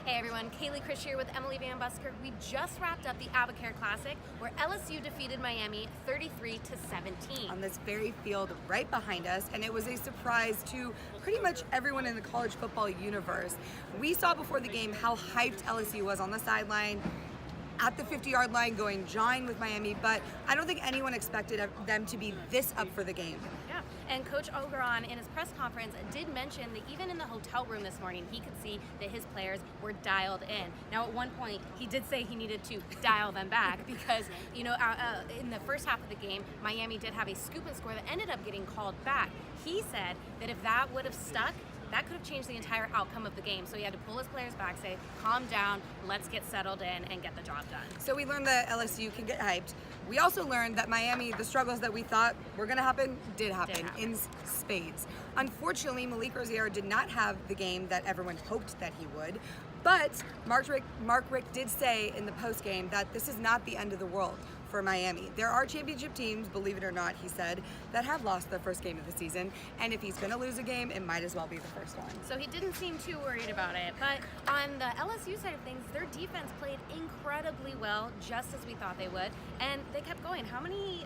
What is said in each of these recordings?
Hey everyone, Kaleigh Chris here with Emily Van Busker. We just wrapped up the ABBA Classic where LSU defeated Miami 33-17. On this very field right behind us, and it was a surprise to pretty much everyone in the college football universe. We saw before the game how hyped LSU was on the sideline, at the 50-yard line, going jawing with Miami, but I don't think anyone expected them to be this up for the game. Yeah, and Coach Ogeron in his press conference did mention that even in the hotel room this morning, he could see that his players were dialed in. Now, at one point, he did say he needed to dial them back because, you know, in the first half of the game, Miami did have a scoop and score that ended up getting called back. He said that if that would have stuck, that could have changed the entire outcome of the game. So he had to pull his players back, say, calm down, let's get settled in and get the job done. So we learned that LSU can get hyped. We also learned that Miami, the struggles that we thought were going to happen, did happen in spades. Unfortunately, Malik Rozier did not have the game that everyone hoped that he would. But Mark Richt did say in the postgame that this is not the end of the world for Miami. There are championship teams, believe it or not, he said, that have lost their first game of the season. And if he's going to lose a game, it might as well be the first one. So he didn't seem too worried about it. But on the LSU side of things, their defense played incredibly well, just as we thought they would. And they kept going. How many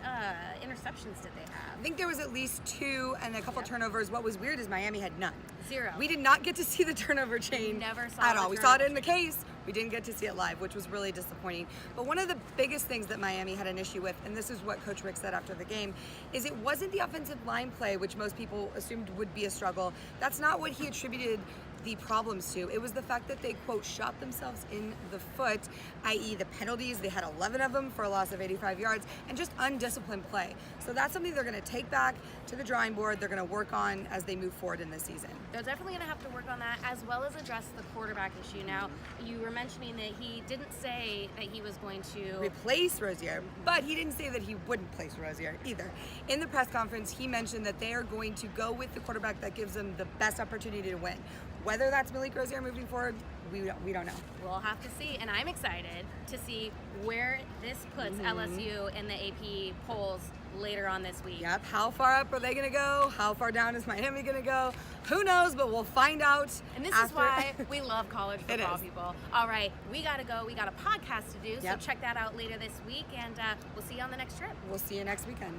interceptions did they have? I think there was at least 2 and a couple turnovers. What was weird is Miami had none. 0. We did not get to see the turnover chain never saw at all. We saw it in the case. We didn't get to see it live, which was really disappointing. But one of the biggest things that Miami had an issue with, and this is what Coach Richt said after the game, is it wasn't the offensive line play, which most people assumed would be a struggle. That's not what he attributed the problems to. It was the fact that they, quote, shot themselves in the foot, i.e. the penalties. They had 11 of them for a loss of 85 yards, and just undisciplined play. So that's something they're going to take back to the drawing board. They're going to work on as they move forward in this season. They're definitely going to have to work on that, as well as address the quarterback issue. Now, you were mentioning that he didn't say that he was going to replace Rozier, but he didn't say that he wouldn't place Rozier either. In the press conference, he mentioned that they are going to go with the quarterback that gives them the best opportunity to win. Whether that's Malik Rozier moving forward, we don't know. We'll have to see, and I'm excited to see where this puts LSU in the AP polls later on this week. Yep, how far up are they going to go? How far down is Miami going to go? Who knows, but we'll find out. And this is why we love college football, people. All right, we got to go. We got a podcast to do, so check that out later this week, and we'll see you on the next trip. We'll see you next weekend.